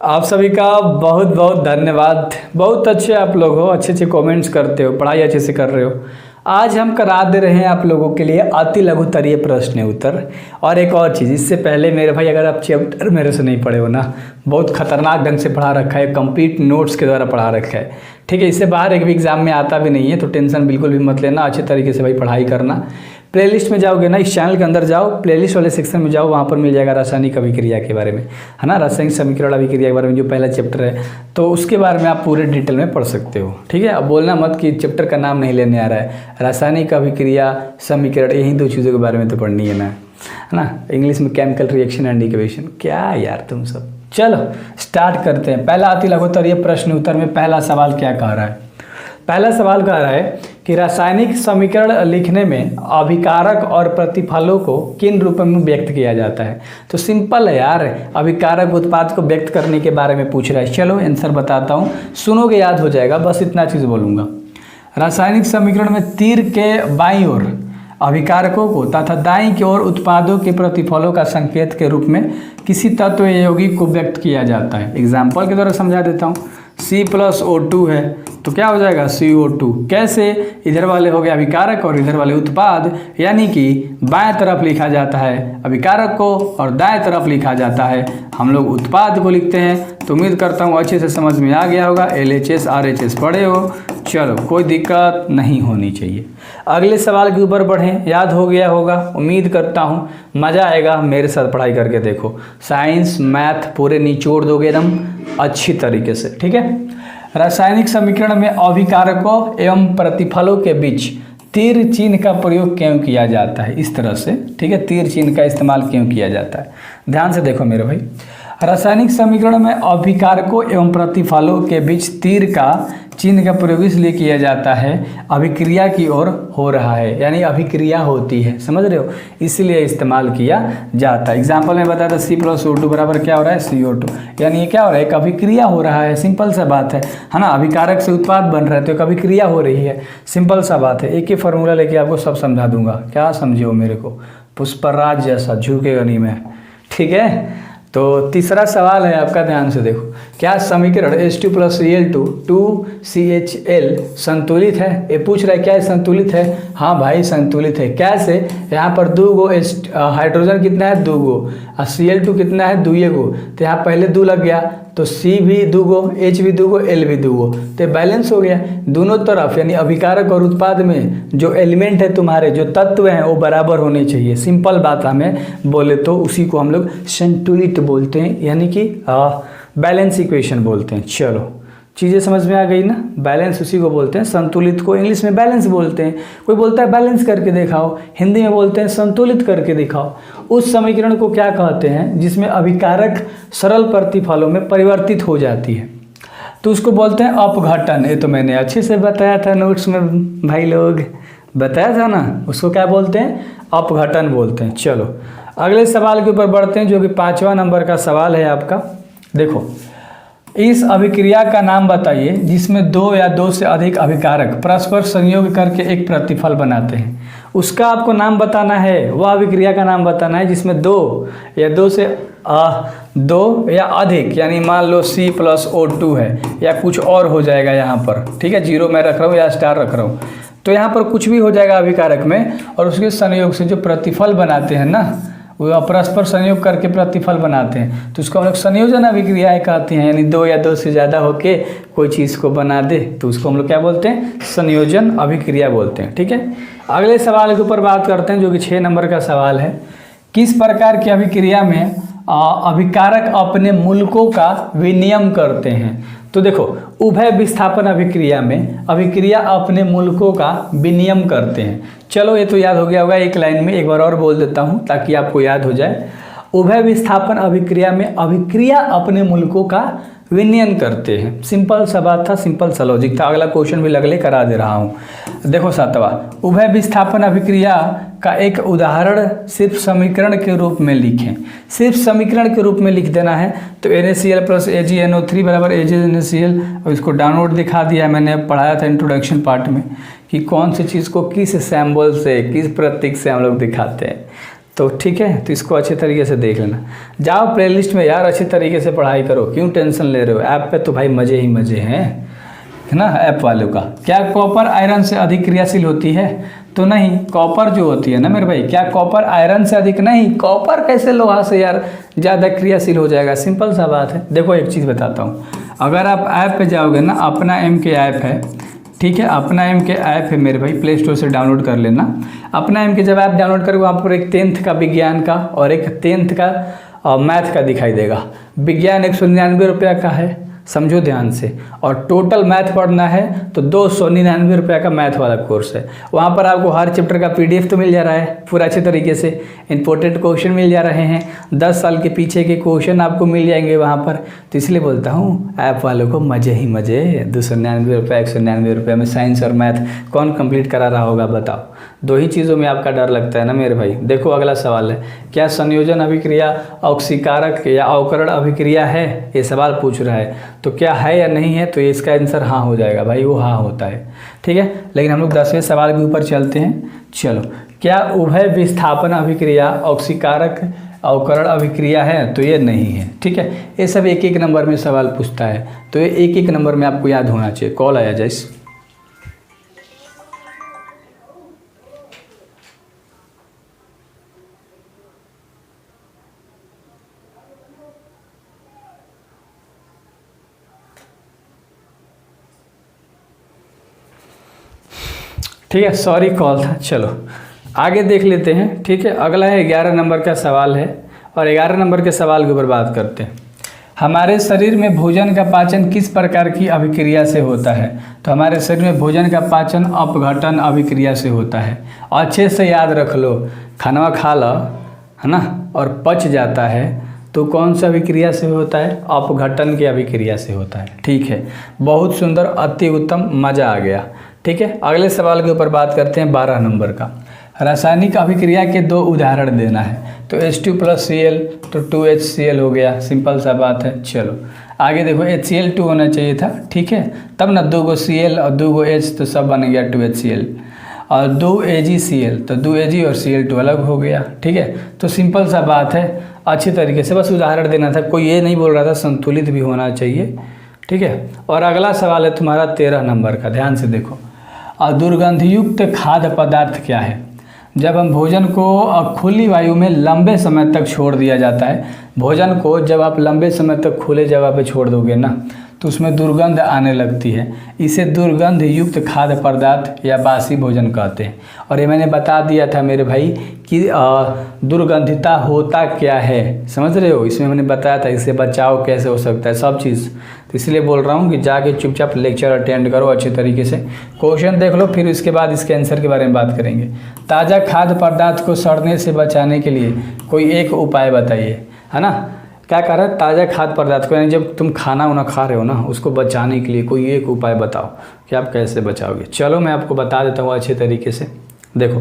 आप सभी का बहुत बहुत धन्यवाद। बहुत अच्छे आप लोग हो, अच्छे अच्छे कमेंट्स करते हो, पढ़ाई अच्छे से कर रहे हो। आज हम करा दे रहे हैं आप लोगों के लिए अति लघुत्तरीय प्रश्न उत्तर। और एक और चीज़, इससे पहले मेरे भाई अगर आप चैप्टर मेरे से नहीं पढ़े हो ना, बहुत खतरनाक ढंग से पढ़ा रखा है, कंप्लीट नोट्स के द्वारा पढ़ा रखा है, ठीक है। इससे बाहर एक भी एग्जाम में आता भी नहीं है, तो टेंशन बिल्कुल भी मत लेना। अच्छे तरीके से भाई पढ़ाई करना। प्लेलिस्ट में जाओगे ना, इस चैनल के अंदर जाओ, प्लेलिस्ट वाले सेक्शन में जाओ, वहाँ पर मिल जाएगा रासायनिक अभिक्रिया के बारे में, है ना, रासायनिक समीकरण अभिक्रिया के बारे में जो पहला चैप्टर है, तो उसके बारे में आप पूरे डिटेल में पढ़ सकते हो, ठीक है। अब बोलना मत कि चैप्टर का नाम नहीं लेने आ रहा है। रासायनिक अभिक्रिया समीकरण, यही दो चीज़ों के बारे में तो पढ़नी है ना, इंग्लिश में केमिकल रिएक्शन एंड इक्वेशन। क्या यार तुम सब, चलो स्टार्ट करते हैं। पहला अति लघुत्तरीय प्रश्न उत्तर में पहला सवाल क्या कह रहा है? पहला सवाल कह रहा है कि रासायनिक समीकरण लिखने में अभिकारक और प्रतिफलों को किन रूपों में व्यक्त किया जाता है। तो सिंपल है यार, अभिकारक उत्पाद को व्यक्त करने के बारे में पूछ रहा है। चलो आंसर बताता हूँ, सुनोगे याद हो जाएगा, बस इतना चीज़ बोलूँगा। रासायनिक समीकरण में तीर के बाईं ओर अभिकारकों को तथा दाईं की ओर उत्पादों के प्रतिफलों का संकेत के रूप में किसी तत्व या यौगिक को व्यक्त किया जाता है। एग्जाम्पल के द्वारा समझा देता हूँ। C+O2 है तो क्या हो जाएगा CO2। कैसे? इधर वाले हो गए अभिकारक और इधर वाले उत्पाद, यानी कि बाएं तरफ लिखा जाता है अभिकारक को और दाएं तरफ लिखा जाता है हम लोग उत्पाद को लिखते हैं। तो उम्मीद करता हूँ अच्छे से समझ में आ गया होगा। LHS RHS पढ़े हो, चलो कोई दिक्कत नहीं होनी चाहिए। अगले सवाल के ऊपर बढ़ें। याद हो गया होगा, उम्मीद करता हूँ मज़ा आएगा। मेरे साथ पढ़ाई करके देखो, साइंस मैथ पूरे निचोड़ दोगे एकदम अच्छी तरीके से, ठीक है। रासायनिक समीकरण में अभिकारकों एवं प्रतिफलों के बीच तीर चिन्ह का प्रयोग क्यों किया जाता है? इस तरह से, ठीक है, तीर चिन्ह का इस्तेमाल क्यों किया जाता है? ध्यान से देखो मेरे भाई। रासायनिक समीकरण में अभिकारकों एवं प्रतिफलों के बीच तीर का चिन्ह का प्रयोग इसलिए किया जाता है, अभिक्रिया की ओर हो रहा है, यानी अभिक्रिया होती है, समझ रहे हो, इसलिए इस्तेमाल किया जाता है। एग्जाम्पल में बताया था C+O2 बराबर क्या हो रहा है CO2, यानी ये क्या हो रहा है, एक अभिक्रिया हो रहा है। सिंपल सा बात है ना। अभिकारक से उत्पाद बन रहा है तो एक अभिक्रिया हो रही है, सिंपल सा बात है। एक ही फार्मूला लेके आपको सब समझा दूंगा, क्या समझे हो मेरे को, पुष्पराज जैसा झुकेगा नहीं मैं, ठीक है। तो तीसरा सवाल है आपका, ध्यान से देखो। क्या समीकरण H2+Cl2 2CHL संतुलित है? ये पूछ रहा है क्या संतुलित है? हाँ भाई संतुलित है। कैसे? यहाँ पर दो गो हाइड्रोजन कितना है, 2 गो, और Cl2 कितना है, 2 गो, तो यहाँ पहले 2 लग गया, तो C भी 2 गो, H भी 2 गो, L भी 2 गो, तो बैलेंस हो गया दोनों तरफ। यानी अभिकारक और उत्पाद में जो एलिमेंट है तुम्हारे, जो तत्व हैं, वो बराबर होने चाहिए। सिंपल बात हमें बोले तो उसी को हम लोग संतुलित बोलते हैं, यानी कि बैलेंस इक्वेशन बोलते हैं। चलो चीज़ें समझ में आ गई ना। बैलेंस उसी को बोलते हैं, संतुलित को इंग्लिश में बैलेंस बोलते हैं। कोई बोलता है बैलेंस करके दिखाओ, हिंदी में बोलते हैं संतुलित करके दिखाओ। उस समीकरण को क्या कहते हैं जिसमें अभिकारक सरल प्रतिफलों में परिवर्तित हो जाती है, तो उसको बोलते हैं अपघटन। ये तो मैंने अच्छे से बताया था नोट्स में, भाई लोग बताया था ना, उसको क्या बोलते हैं, अपघटन बोलते हैं। चलो अगले सवाल के ऊपर बढ़ते हैं, जो कि 5वां नंबर का सवाल है आपका। देखो, इस अभिक्रिया का नाम बताइए जिसमें 2 या 2 से अधिक अभिकारक परस्पर संयोग करके एक प्रतिफल बनाते हैं। उसका आपको नाम बताना है, वह अभिक्रिया का नाम बताना है जिसमें 2 या 2 से 2 या अधिक, यानी मान लो C+O2 है, या कुछ और हो जाएगा यहाँ पर, ठीक है, 0 मैं रख रहा हूँ या स्टार रख रहा हूँ, तो यहाँ पर कुछ भी हो जाएगा अभिकारक में, और उसके संयोग से जो प्रतिफल बनाते हैं ना, वो परस्पर संयोग करके प्रतिफल बनाते हैं, तो उसको हम लोग संयोजन अभिक्रियाएं कहते हैं। यानी 2 या 2 से ज़्यादा होके कोई चीज़ को बना दे तो उसको हम लोग क्या बोलते हैं, संयोजन अभिक्रिया बोलते हैं, ठीक है। अगले सवाल के ऊपर बात करते हैं, जो कि 6 नंबर का सवाल है। किस प्रकार की अभिक्रिया में अभिकारक अपने मूलकों का विनिमय करते हैं? तो देखो, उभय विस्थापन अभिक्रिया में अभिक्रिया अपने मूलकों का विनिमय करते हैं। चलो ये तो याद हो गया होगा, एक लाइन में एक बार और बोल देता हूँ ताकि आपको याद हो जाए। उभय विस्थापन अभिक्रिया में अभिक्रिया अपने मूलकों का विनिमय करते हैं। सिंपल सा बात था, सिंपल सा लॉजिक था। अगला क्वेश्चन भी लगले करा दे रहा हूँ। देखो 7वां, उभय विस्थापन अभिक्रिया का एक उदाहरण सिर्फ समीकरण के रूप में लिखें। सिर्फ समीकरण के रूप में लिख देना है। तो NaCl + AgNO3 बराबर AgNaCl, और इसको डाउनलोड दिखा दिया मैंने, पढ़ाया था इंट्रोडक्शन पार्ट में कि कौन सी चीज़ को किस सिंबल से, किस प्रतीक से हम लोग दिखाते हैं। तो ठीक है, तो इसको अच्छे तरीके से देख लेना। जाओ प्लेलिस्ट में यार, अच्छी तरीके से पढ़ाई करो, क्यों टेंशन ले रहे हो। ऐप पे तो भाई मज़े ही मज़े हैं, है ना। ऐप वालों का क्या कॉपर आयरन से अधिक क्रियाशील होती है? तो नहीं, कॉपर जो होती है ना मेरे भाई, क्या कॉपर आयरन से अधिक नहीं? कॉपर कैसे लोहा से यार ज़्यादा क्रियाशील हो जाएगा? सिंपल सा बात है। देखो एक चीज़ बताता हूँ, अगर आप ऐप पे जाओगे ना, अपना एम के ऐप है, ठीक है, अपना एम के ऐप है मेरे भाई, प्ले स्टोर से डाउनलोड कर लेना। अपना एम के जब ऐप डाउनलोड करोगे, वहाँ पर एक 10th का विज्ञान का और एक 10th का मैथ का दिखाई देगा। विज्ञान 199 रुपये का है, समझो ध्यान से, और टोटल मैथ पढ़ना है तो 299 रुपये का मैथ वाला कोर्स है। वहाँ पर आपको हर चैप्टर का PDF तो मिल जा रहा है पूरा अच्छे तरीके से, इंपॉर्टेंट क्वेश्चन मिल जा रहे हैं, 10 साल के पीछे के क्वेश्चन आपको मिल जाएंगे वहाँ पर। तो इसलिए बोलता हूँ ऐप वालों को मज़े ही मज़े। 299 रुपये 199 रुपये में साइंस और मैथ कौन कंप्लीट करा रहा होगा बताओ। दो ही चीज़ों में आपका डर लगता है ना मेरे भाई। देखो अगला सवाल है, क्या संयोजन अभिक्रिया ऑक्सीकारक या अवकरण अभिक्रिया है? ये सवाल पूछ रहा है, तो क्या है या नहीं है? तो ये इसका आंसर हाँ हो जाएगा भाई, वो हाँ होता है, ठीक है। लेकिन हम लोग 10वें सवाल के ऊपर चलते हैं। चलो, क्या उभय विस्थापन अभिक्रिया ऑक्सीकारक अवकरण अभिक्रिया है? तो ये नहीं है, ठीक है। ये सब एक एक नंबर में सवाल पूछता है, तो ये एक एक नंबर में आपको याद होना चाहिए। कॉल आया जैस, ठीक है, सॉरी कॉल था। चलो आगे देख लेते हैं, ठीक है। अगला है 11 नंबर का सवाल है, और 11 नंबर के सवाल के ऊपर बात करते हैं। हमारे शरीर में भोजन का पाचन किस प्रकार की अभिक्रिया से होता है? तो हमारे शरीर में भोजन का पाचन अपघटन अभिक्रिया से होता है। अच्छे से याद रख लो, खाना खा लो, है ना, और पच जाता है, तो कौन सा अभिक्रिया से होता है? अपघटन की अभिक्रिया से होता है, ठीक है। बहुत सुंदर, अति उत्तम, मज़ा आ गया, ठीक है। अगले सवाल के ऊपर बात करते हैं 12 नंबर का। रासायनिक अभिक्रिया के 2 उदाहरण देना है। तो H2+Cl, तो 2HCl हो गया, सिंपल सा बात है। चलो आगे देखो, HCl2 होना चाहिए था, ठीक है, तब ना 2 Cl और 2 H, तो सब बन गया 2HCl, और 2 AgCl, तो 2 Ag और Cl2 अलग हो गया, ठीक है। तो सिंपल सा बात है, अच्छी तरीके से बस उदाहरण देना था, कोई ये नहीं बोल रहा था संतुलित भी होना चाहिए, ठीक है। और अगला सवाल है तुम्हारा 13 नंबर का, ध्यान से देखो। दुर्गंधयुक्त खाद्य पदार्थ क्या है? जब हम भोजन को खुली वायु में लंबे समय तक छोड़ दिया जाता है, भोजन को जब आप लंबे समय तक खुले जगह पे छोड़ दोगे ना, तो उसमें दुर्गंध आने लगती है। इसे दुर्गंध युक्त खाद्य पदार्थ या बासी भोजन कहते हैं। और ये मैंने बता दिया था मेरे भाई कि दुर्गंधिता होता क्या है, समझ रहे हो। इसमें मैंने बताया था इससे बचाव कैसे हो सकता है, सब चीज़। तो इसलिए बोल रहा हूँ कि जाके चुपचाप लेक्चर अटेंड करो अच्छे तरीके से, क्वेश्चन देख लो, फिर इसके बाद इसके आंसर के बारे में बात करेंगे। ताज़ा खाद्य पदार्थ को सड़ने से बचाने के लिए कोई एक उपाय बताइए, है ना। क्या कर रहा है? ताज़ा खाद्य पदार्थ को, यानी जब तुम खाना वाना खा रहे हो ना, उसको बचाने के लिए कोई एक उपाय बताओ कि आप कैसे बचाओगे। चलो मैं आपको बता देता हूँ अच्छे तरीके से। देखो,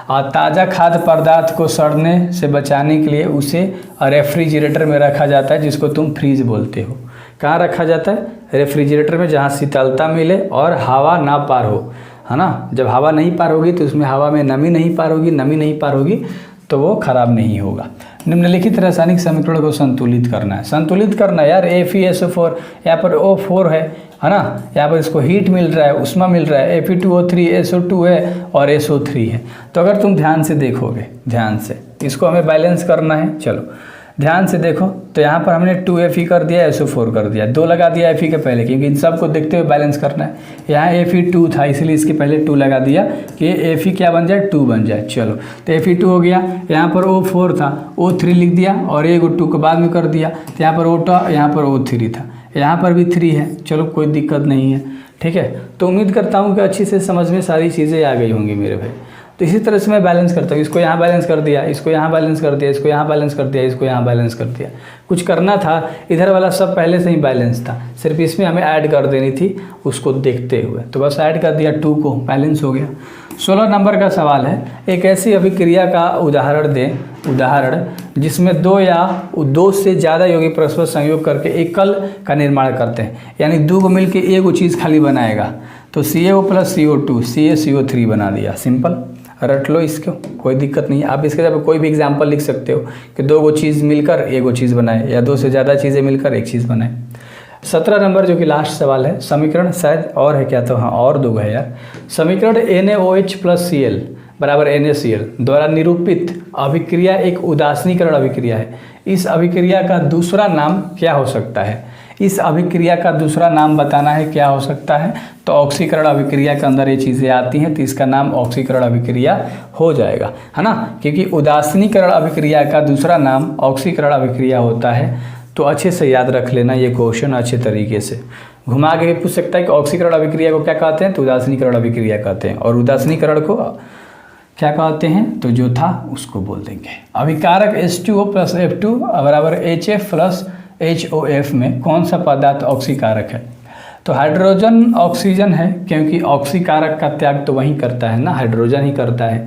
ताज़ा खाद्य पदार्थ को सड़ने से बचाने के लिए उसे रेफ्रिजरेटर में रखा जाता है, जिसको तुम फ्रीज बोलते हो। कहाँ रखा जाता है? रेफ्रिजरेटर में, जहाँ शीतलता मिले और हवा ना पार हो, है ना। जब हवा नहीं पार होगी तो उसमें हवा में नमी नहीं पार होगी, नमी नहीं पार होगी तो वो खराब नहीं होगा। निम्नलिखित रासायनिक समीकरण को संतुलित करना है। संतुलित करना यार, FeSO4, यहाँ पर O4 है ना, यहाँ पर इसको हीट मिल रहा है, उष्मा मिल रहा है, Fe2O3, SO2 है और SO3 है। तो अगर तुम ध्यान से देखोगे, ध्यान से इसको हमें बैलेंस करना है। चलो ध्यान से देखो, तो यहाँ पर हमने 2Fe कर दिया, SO4 कर दिया, 2 लगा दिया Fe के पहले, क्योंकि इन सबको देखते हुए बैलेंस करना है। यहाँ Fe2 था, इसलिए इसके पहले 2 लगा दिया कि Fe क्या बन जाए, 2 बन जाए। चलो तो Fe2 हो गया। यहाँ पर O4 था, O3 लिख दिया और एक 2 को बाद में कर दिया। तो यहाँ पर O2, यहाँ पर O3 था, यहाँ पर भी 3 है। चलो कोई दिक्कत नहीं है, ठीक है। तो उम्मीद करता हूँ कि अच्छी से समझ में सारी चीज़ें आ गई होंगी मेरे भाई। तो इसी तरह से मैं बैलेंस करता हूँ, इसको यहाँ बैलेंस कर दिया, इसको यहाँ बैलेंस कर दिया, इसको यहाँ बैलेंस कर दिया, इसको यहाँ बैलेंस कर दिया। कुछ करना था, इधर वाला सब पहले से ही बैलेंस था, सिर्फ इसमें हमें ऐड कर देनी थी उसको देखते हुए। तो बस ऐड कर दिया, 2 को, बैलेंस हो गया। 16 नंबर का सवाल है, एक ऐसी अभिक्रिया का उदाहरण दें, उदाहरण जिसमें 2 या 2 से ज़्यादा यौगिक परस्पर संयोग करके एकल का निर्माण करते हैं, यानी 2 को मिलकर एक चीज़ खाली बनाएगा। तो CaO+CO2 CaCO3 बना दिया, सिंपल। रट लो इसको, कोई दिक्कत नहीं है। आप इसके जगह कोई भी एग्जाम्पल लिख सकते हो कि दो गो चीज़ मिलकर एक गो चीज़ बनाए, या दो से ज़्यादा चीज़ें मिलकर एक चीज़ बनाए। 17 नंबर जो कि लास्ट सवाल है, समीकरण शायद और है क्या, तो हाँ और दो है यार। समीकरण NaOH + Cl बराबर NaCl द्वारा निरूपित अभिक्रिया एक उदासीनीकरण अभिक्रिया है। इस अभिक्रिया का दूसरा नाम क्या हो सकता है? इस अभिक्रिया का दूसरा नाम बताना है, क्या हो सकता है? तो ऑक्सीकरण अभिक्रिया के अंदर ये चीज़ें आती हैं, तो इसका नाम ऑक्सीकरण अभिक्रिया हो जाएगा, है ना, क्योंकि उदासीनीकरण अभिक्रिया का दूसरा नाम ऑक्सीकरण अभिक्रिया होता है। तो अच्छे से याद रख लेना ये क्वेश्चन अच्छे तरीके से। घुमा के पूछ सकता है कि ऑक्सीकरण अभिक्रिया को क्या कहते हैं, तो उदासीनीकरण अभिक्रिया कहते हैं, और उदासीनीकरण को क्या कहते हैं, तो जो था उसको बोल देंगे। अभिकारक H2O + F2 बराबर HF + HOF में कौन सा पदार्थ ऑक्सीकारक है? तो हाइड्रोजन ऑक्सीजन है, क्योंकि ऑक्सीकारक का त्याग तो वही करता है ना, हाइड्रोजन ही करता है।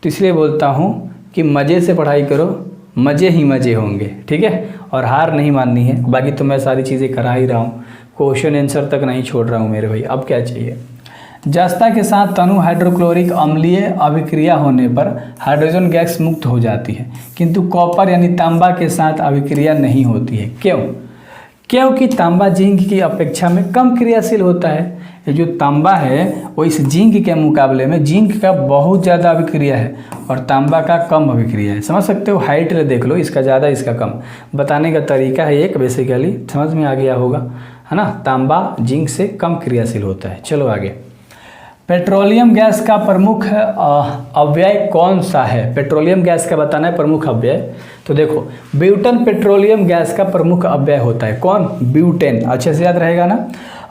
तो इसलिए बोलता हूँ कि मज़े से पढ़ाई करो, मज़े ही मज़े होंगे, ठीक है, और हार नहीं माननी है। बाकी तो मैं सारी चीज़ें करा ही रहा हूँ, क्वेश्चन आंसर तक नहीं छोड़ रहा हूँ मेरे भाई। अब क्या चाहिए? जस्ता के साथ तनु हाइड्रोक्लोरिक अम्लीय अभिक्रिया होने पर हाइड्रोजन गैस मुक्त हो जाती है, किंतु कॉपर यानी तांबा के साथ अभिक्रिया नहीं होती है। क्यों? क्योंकि तांबा जिंक की अपेक्षा में कम क्रियाशील होता है। ये जो तांबा है वो इस जिंक के मुकाबले में जिंक का बहुत ज़्यादा अभिक्रिया है और तांबा का कम अभिक्रिया है। समझ सकते हो, हाइट देख लो, इसका ज़्यादा इसका कम। बताने का तरीका है एक, बेसिकली समझ में आ गया होगा, है ना। तांबा जिंक से कम क्रियाशील होता है। चलो आगे। पेट्रोलियम गैस का प्रमुख अव्यय कौन सा है? पेट्रोलियम गैस का बताना है प्रमुख अव्यय। तो देखो, ब्यूटेन पेट्रोलियम गैस का प्रमुख अव्यय होता है। कौन? ब्यूटेन। अच्छे से याद रहेगा ना,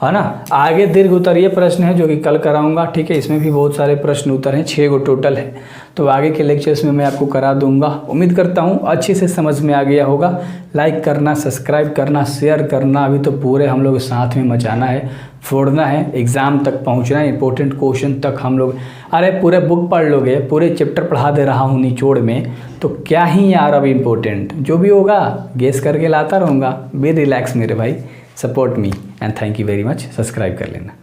है ना। आगे दीर्घ उत्तरीय प्रश्न है जो कि कल कराऊंगा, ठीक है। इसमें भी बहुत सारे प्रश्न उत्तर हैं, 6 गो टोटल है, तो आगे के लेक्चर्स में मैं आपको करा दूंगा। उम्मीद करता हूँ अच्छे से समझ में आ गया होगा। लाइक करना, सब्सक्राइब करना, शेयर करना। अभी तो पूरे हम लोग साथ में मचाना है, फोड़ना है, एग्ज़ाम तक पहुँचना है, इंपॉर्टेंट क्वेश्चन तक हम लोग। अरे पूरे बुक पढ़ लोगे, पूरे चैप्टर पढ़ा दे रहा हूँ निचोड़ में, तो क्या ही यार अब इम्पोर्टेंट जो भी होगा गेस करके लाता रहूँगा। बी रिलैक्स मेरे भाई, support me and thank you very much. Subscribe कर लेना।